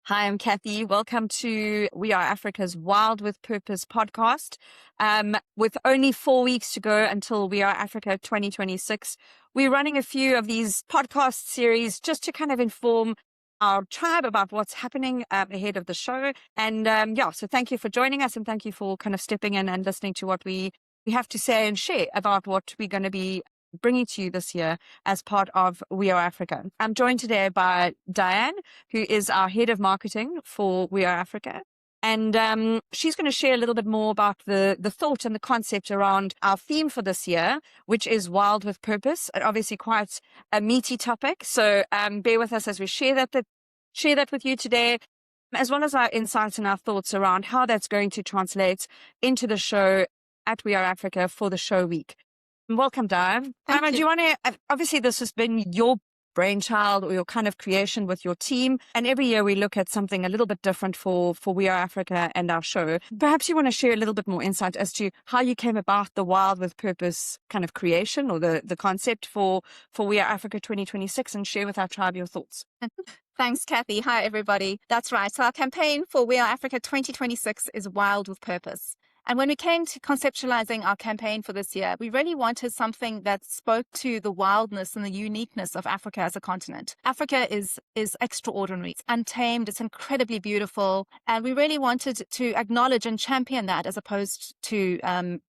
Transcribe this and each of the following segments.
Hi, I'm Kathy. Welcome to We Are Africa's Wild with Purpose podcast. With only 4 weeks to go until We Are Africa 2026, we're running a few of these podcast series just to kind of inform our tribe about what's happening ahead of the show. And so thank you for joining us and thank you for kind of stepping in and listening to what we have to say and share about what we're going to be bringing to you this year as part of We Are Africa. I'm joined today by Dianne, who is our head of marketing for We Are Africa. And she's going to share a little bit more about the thought and the concept around our theme for this year, which is Wild with Purpose. Obviously quite a meaty topic. So bear with us as we share that with you today, as well as our insights and our thoughts around how that's going to translate into the show at We Are Africa for the show week. Welcome, Diane. Thank Do you want to, obviously this has been your brainchild or your kind of creation with your team. And every year we look at something a little bit different for We Are Africa and our show. Perhaps you want to share a little bit more insight as to how you came about the Wild with Purpose kind of creation or the concept for We Are Africa 2026 and share with our tribe your thoughts. Thanks, Kathy. Hi, everybody. That's right. So our campaign for We Are Africa 2026 is Wild with Purpose. And when we came to conceptualizing our campaign for this year, we really wanted something that spoke to the wildness and the uniqueness of Africa as a continent. Africa is extraordinary. It's untamed. It's incredibly beautiful. And we really wanted to acknowledge and champion that as opposed to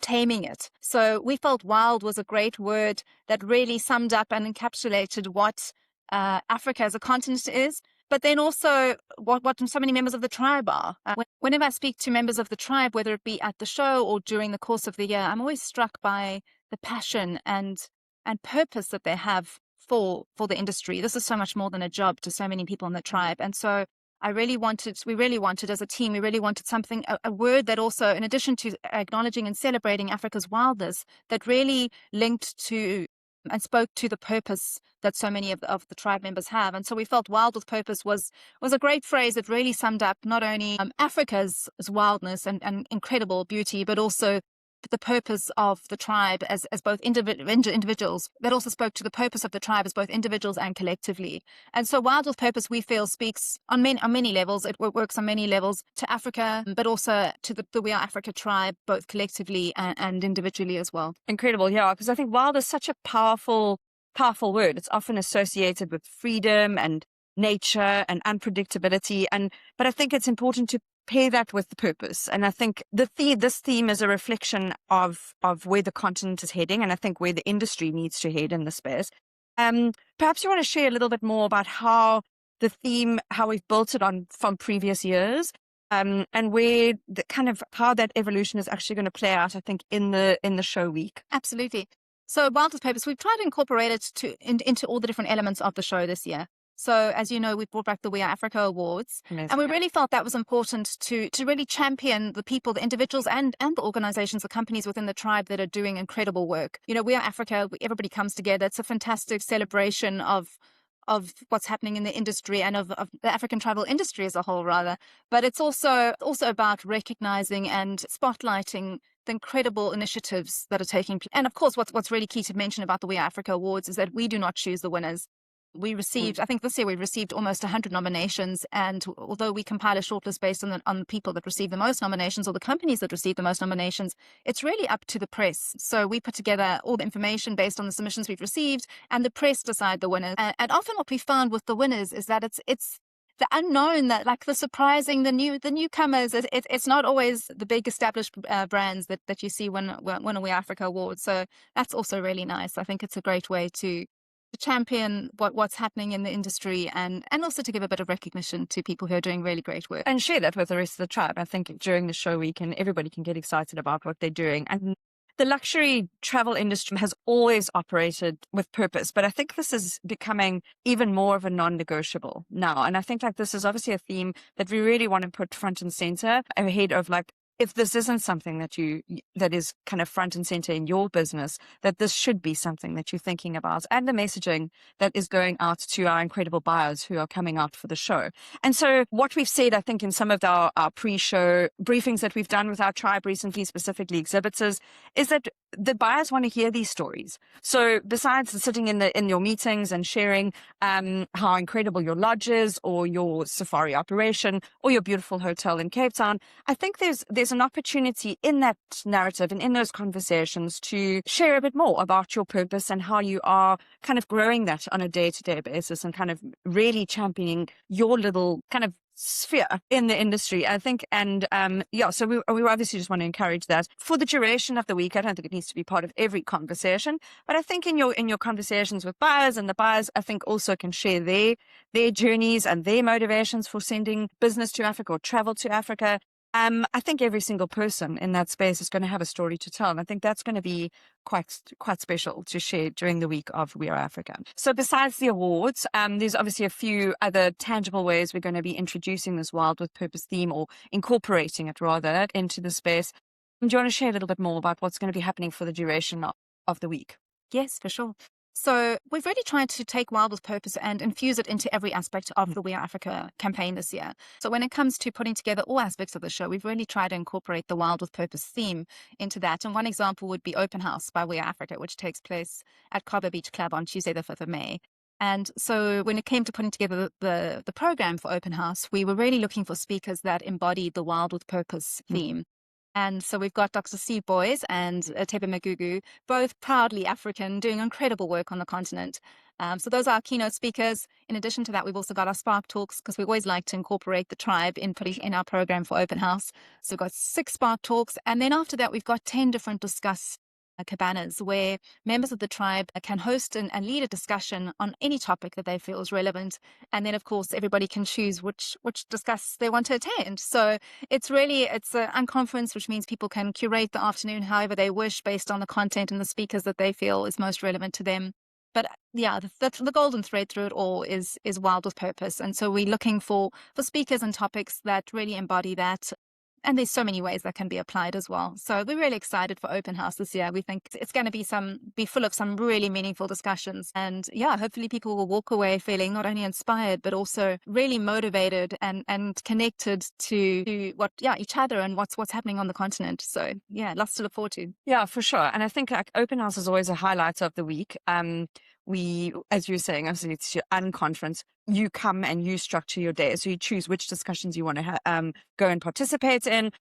taming it. So we felt wild was a great word that really summed up and encapsulated what Africa as a continent is, but then also what so many members of the tribe are. Whenever I speak to members of the tribe, whether it be at the show or during the course of the year, I'm always struck by the passion and purpose that they have for the industry. This is so much more than a job to so many people in the tribe. And so we really wanted as a team, we really wanted something, a word that also, in addition to acknowledging and celebrating Africa's wildness, that really linked to and spoke to the purpose that so many of the tribe members have. And so we felt Wild with Purpose was a great phrase that really summed up not only Africa's wildness and incredible beauty, but also the purpose of the tribe as both individuals, that also spoke to the purpose of the tribe as both individuals and collectively. And so Wild with Purpose, we feel, speaks on many levels. It works on many levels to Africa, but also to the We Are Africa tribe, both collectively and individually as well. Incredible, yeah, because I think wild is such a powerful word. It's often associated with freedom and nature and unpredictability. But I think it's important to pair that with the purpose. And I think this theme is a reflection of where the continent is heading, and I think where the industry needs to head in this space. Perhaps you want to share a little bit more about how we've built it on from previous years, and where how that evolution is actually going to play out, I think, in the show week. Absolutely. So Wild with Purpose, we've tried to incorporate it into all the different elements of the show this year. So as you know, we brought back the We Are Africa Awards. Amazing. And we really felt that was important to really champion the people, the individuals and the organizations, the companies within the tribe that are doing incredible work. You know, We Are Africa, everybody comes together. It's a fantastic celebration of what's happening in the industry and of the African tribal industry as a whole, rather. But it's also about recognizing and spotlighting the incredible initiatives that are taking place. And of course, what's really key to mention about the We Are Africa Awards is that we do not choose the winners. We received, I think this year we received almost 100 nominations. And although we compile a shortlist based on the people that receive the most nominations or the companies that receive the most nominations, it's really up to the press. So we put together all the information based on the submissions we've received, and the press decide the winners. And often what we found with the winners is that it's the unknown, that like the surprising, the newcomers. It's not always the big established brands that you see when a We Are Africa Award. So that's also really nice. I think it's a great way to champion what's happening in the industry and also to give a bit of recognition to people who are doing really great work. And share that with the rest of the tribe. I think during the show week, and everybody can get excited about what they're doing. And the luxury travel industry has always operated with purpose, but I think this is becoming even more of a non-negotiable now. And I think this is obviously a theme that we really want to put front and center ahead of if this isn't something that is kind of front and center in your business, that this should be something that you're thinking about, and the messaging that is going out to our incredible buyers who are coming out for the show. And so what we've said, I think, in some of our pre-show briefings that we've done with our tribe recently, specifically exhibitors, is that the buyers want to hear these stories. So besides sitting in your meetings and sharing how incredible your lodge is, or your safari operation, or your beautiful hotel in Cape Town, I think there's an opportunity in that narrative and in those conversations to share a bit more about your purpose and how you are kind of growing that on a day-to-day basis and kind of really championing your little kind of sphere in the industry, I think. And so we obviously just want to encourage that for the duration of the week. I don't think it needs to be part of every conversation, but I think in your conversations with buyers, and the buyers, I think, also can share their journeys and their motivations for sending business to Africa or travel to Africa. I think every single person in that space is going to have a story to tell. And I think that's going to be quite special to share during the week of We Are Africa. So besides the awards, there's obviously a few other tangible ways we're going to be introducing this Wild with Purpose theme, or incorporating it rather, into the space. Do you want to share a little bit more about what's going to be happening for the duration of the week? Yes, for sure. So we've really tried to take Wild with Purpose and infuse it into every aspect of the We Are Africa campaign this year. So when it comes to putting together all aspects of the show, we've really tried to incorporate the Wild with Purpose theme into that. And one example would be Open House by We Are Africa, which takes place at Cobber Beach Club on Tuesday, the 5th of May. And so when it came to putting together the program for Open House, we were really looking for speakers that embodied the Wild with Purpose theme. And so we've got Dr. Steve Boys and Tepe Magugu, both proudly African, doing incredible work on the continent. So those are our keynote speakers. In addition to that, we've also got our Spark Talks, because we always like to incorporate the tribe in our program for Open House. So we've got 6 Spark Talks. And then after that, we've got 10 different discuss cabanas, where members of the tribe can host and lead a discussion on any topic that they feel is relevant. And then, of course, everybody can choose which discuss they want to attend. So it's an unconference, which means people can curate the afternoon however they wish, based on the content and the speakers that they feel is most relevant to them. But yeah, the golden thread through it all is Wild with Purpose. And so we're looking for speakers and topics that really embody that. And there's so many ways that can be applied as well. So we're really excited for Open House this year. We think it's going to be full of some really meaningful discussions. And yeah, hopefully people will walk away feeling not only inspired, but also really motivated and connected to each other and what's happening on the continent. So yeah, lots to look forward to. Yeah, for sure. And I think Open House is always a highlight of the week. We, as you were saying, obviously it's your unconference. You come and you structure your day. So you choose which discussions you want to go and participate in.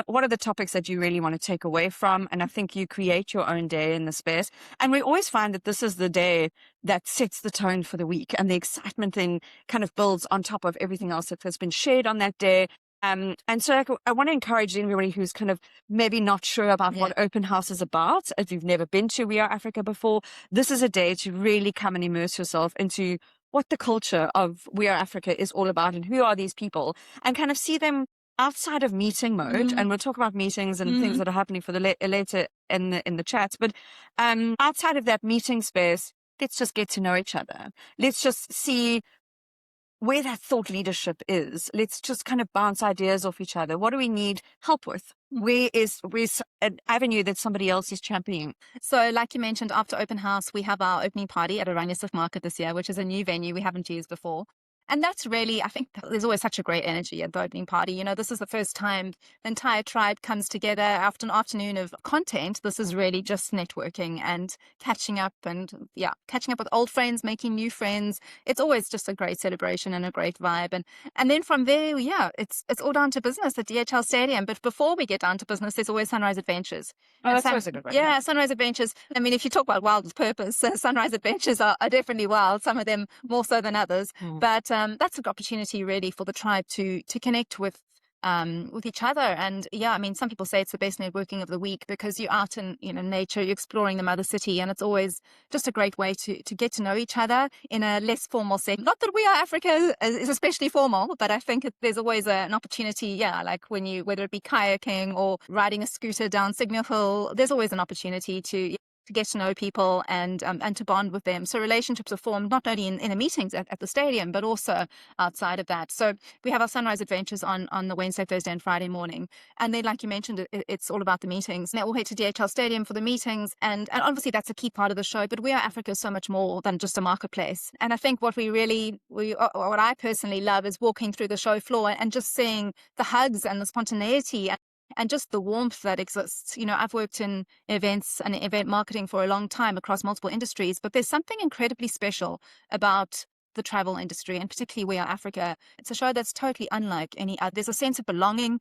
What are the topics that you really want to take away from? And I think you create your own day in the space. And we always find that this is the day that sets the tone for the week. And the excitement then kind of builds on top of everything else that has been shared on that day. And so I want to encourage anybody who's kind of maybe not sure about what Open House is about. If you've never been to We Are Africa before, this is a day to really come and immerse yourself into what the culture of We Are Africa is all about and who are these people, and kind of see them outside of meeting mode. And we'll talk about meetings and things that are happening for the later in the chats. But outside of that meeting space, let's just get to know each other. Let's just see where that thought leadership is. Let's just kind of bounce ideas off each other. What do we need help with? Where's an avenue that somebody else is championing? So like you mentioned, after Open House, we have our opening party at Oranjestad Market this year, which is a new venue we haven't used before. And that's really, I think there's always such a great energy at the opening party. You know, this is the first time the entire tribe comes together after an afternoon of content. This is really just networking and catching up with old friends, making new friends. It's always just a great celebration and a great vibe. And then from there, it's all down to business at DHL Stadium. But before we get down to business, there's always Sunrise Adventures. Oh, that's always a good one. Yeah, Sunrise Adventures. I mean, if you talk about Wild with Purpose, Sunrise Adventures are definitely wild, some of them more so than others. But that's an opportunity really for the tribe to connect with each other. And I mean, some people say it's the best networking of the week, because you're out in nature, you're exploring the mother city, and it's always just a great way to get to know each other in a less formal setting. Not that We Are Africa is especially formal, but I think there's always an opportunity, like whether it be kayaking or riding a scooter down Signal Hill, there's always an opportunity to get to know people and to bond with them. So relationships are formed not only in the meetings at the stadium, but also outside of that. So we have our Sunrise Adventures on the Wednesday, Thursday and Friday morning. And then, like you mentioned, it's all about the meetings. Now we'll head to DHL Stadium for the meetings. And obviously that's a key part of the show, but We Are Africa is so much more than just a marketplace. And I think what what I personally love is walking through the show floor and just seeing the hugs and the spontaneity and just the warmth that exists. I've worked in events and event marketing for a long time across multiple industries, but there's something incredibly special about the travel industry, and particularly We Are Africa. It's a show that's totally unlike any other. There's a sense of belonging.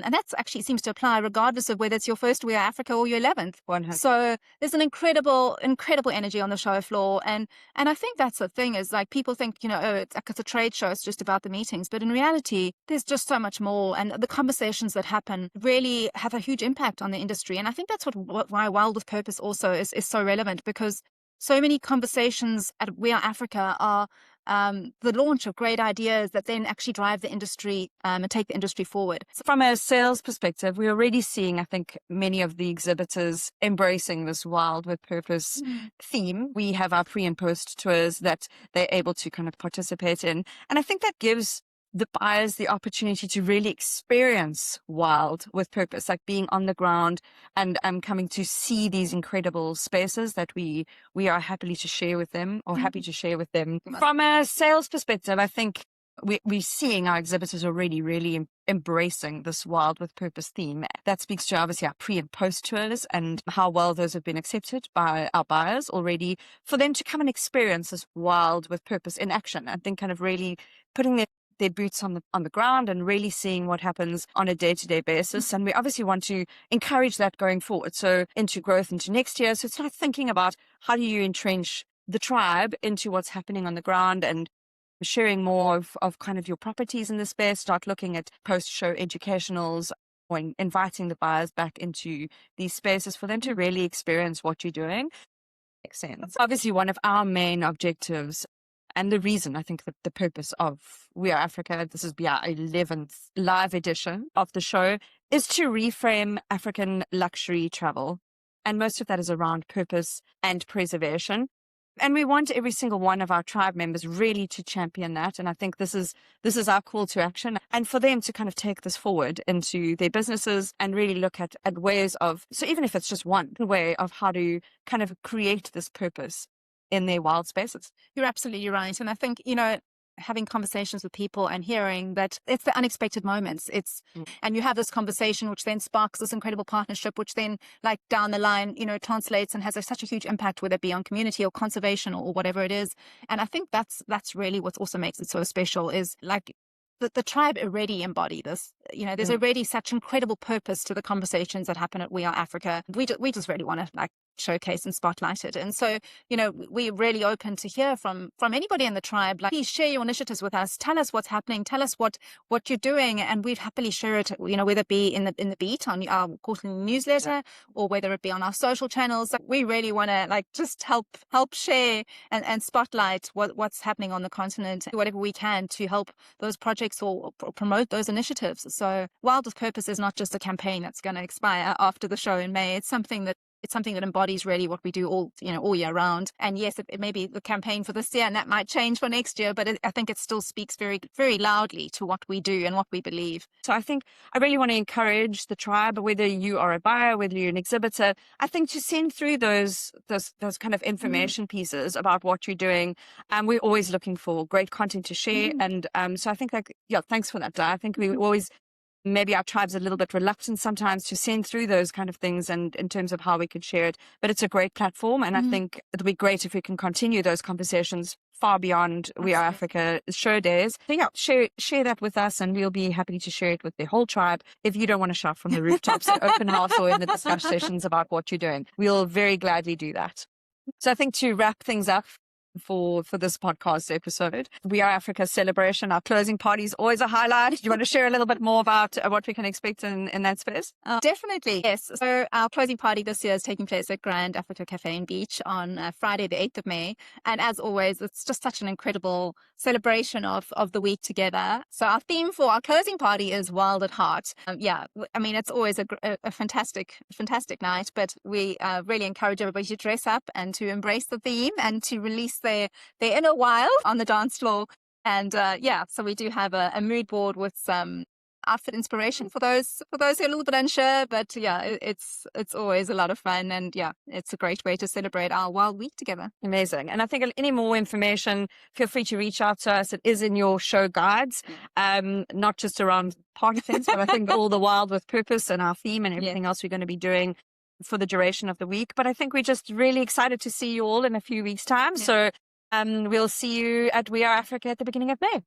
And that's actually seems to apply regardless of whether it's your first We Are Africa or your 11th. 100. So there's an incredible energy on the show floor. And I think that's the thing is like people think, oh, it's a trade show. It's just about the meetings. But in reality, there's just so much more. And the conversations that happen really have a huge impact on the industry. And I think that's why Wild with Purpose also is so relevant, because so many conversations at We Are Africa are the launch of great ideas that then actually drive the industry and take the industry forward. So from a sales perspective, we're already seeing, I think, many of the exhibitors embracing this Wild with Purpose theme. We have our pre and post tours that they're able to kind of participate in. And I think that gives the buyers the opportunity to really experience Wild with Purpose, like being on the ground and coming to see these incredible spaces that we are happy to share with them. From a sales perspective, I think we're seeing our exhibitors already really embracing this Wild with Purpose theme. That speaks to obviously our pre and post tours and how well those have been accepted by our buyers already, for them to come and experience this Wild with Purpose in action. I think kind of really putting their boots on the ground and really seeing what happens on a day-to-day basis. And we obviously want to encourage that going forward. So into growth into next year. So start thinking about how do you entrench the tribe into what's happening on the ground and sharing more of kind of your properties in the space. Start looking at post-show educationals or inviting the buyers back into these spaces for them to really experience what you're doing. Makes sense. That's obviously one of our main objectives. And the reason, I think, the purpose of We Are Africa, this is our 11th live edition of the show, is to reframe African luxury travel. And most of that is around purpose and preservation. And we want every single one of our tribe members really to champion that. And I think this is our call to action, and for them to kind of take this forward into their businesses and really look at ways of, so even if it's just one way of how to kind of create this purpose in their wild spaces. You're absolutely right. And I think, having conversations with people and hearing that it's the unexpected moments. And you have this conversation, which then sparks this incredible partnership, which then like down the line, translates and has such a huge impact, whether it be on community or conservation or whatever it is. And I think that's really what also makes it so special, is like the tribe already embody this. There's already such incredible purpose to the conversations that happen at We Are Africa. We just really want to like showcase and spotlight it. And so, we're really open to hear from anybody in the tribe. Like, please share your initiatives with us. Tell us what's happening. Tell us what you're doing, and we'd happily share it. Whether it be in the beat on our quarterly newsletter, or whether it be on our social channels. We really want to like just help share and spotlight what's happening on the continent, whatever we can to help those projects or promote those initiatives. So Wild with Purpose is not just a campaign that's going to expire after the show in May. It's something that embodies really what we do all year round. And yes, it may be the campaign for this year, and that might change for next year, but I think it still speaks very, very loudly to what we do and what we believe. So I think I really want to encourage the tribe, whether you are a buyer, whether you're an exhibitor, I think to send through those kind of information pieces about what you're doing. We're always looking for great content to share. And so I think thanks for that, Di. I think we always, maybe our tribe's a little bit reluctant sometimes to send through those kind of things, and in terms of how we could share it, but it's a great platform. And I think it'll be great if we can continue those conversations far beyond We Are Africa show days. So share that with us, and we'll be happy to share it with the whole tribe. If you don't want to shout from the rooftops at open house or in the discussion sessions about what you're doing, we'll very gladly do that. So I think to wrap things up for this podcast episode, We Are Africa celebration, our closing party is always a highlight. Do you want to share a little bit more about what we can expect in that space? Definitely, yes. So our closing party this year is taking place at Grand Africa Cafe and Beach on Friday the 8th of May. And as always, it's just such an incredible celebration of the week together. So our theme for our closing party is Wild at Heart. It's always a fantastic night, but we really encourage everybody to dress up and to embrace the theme and to release their inner wild on the dance floor. And so we do have a mood board with some outfit inspiration for those who are a little bit unsure. But yeah, it's always a lot of fun, and yeah, it's a great way to celebrate our wild week together. Amazing. And I think any more information, feel free to reach out to us. It is in your show guides, not just around party things, but I think all the Wild with Purpose and our theme and everything else we're going to be doing for the duration of the week. But I think we're just really excited to see you all in a few weeks' time. So we'll see you at We Are Africa at the beginning of May.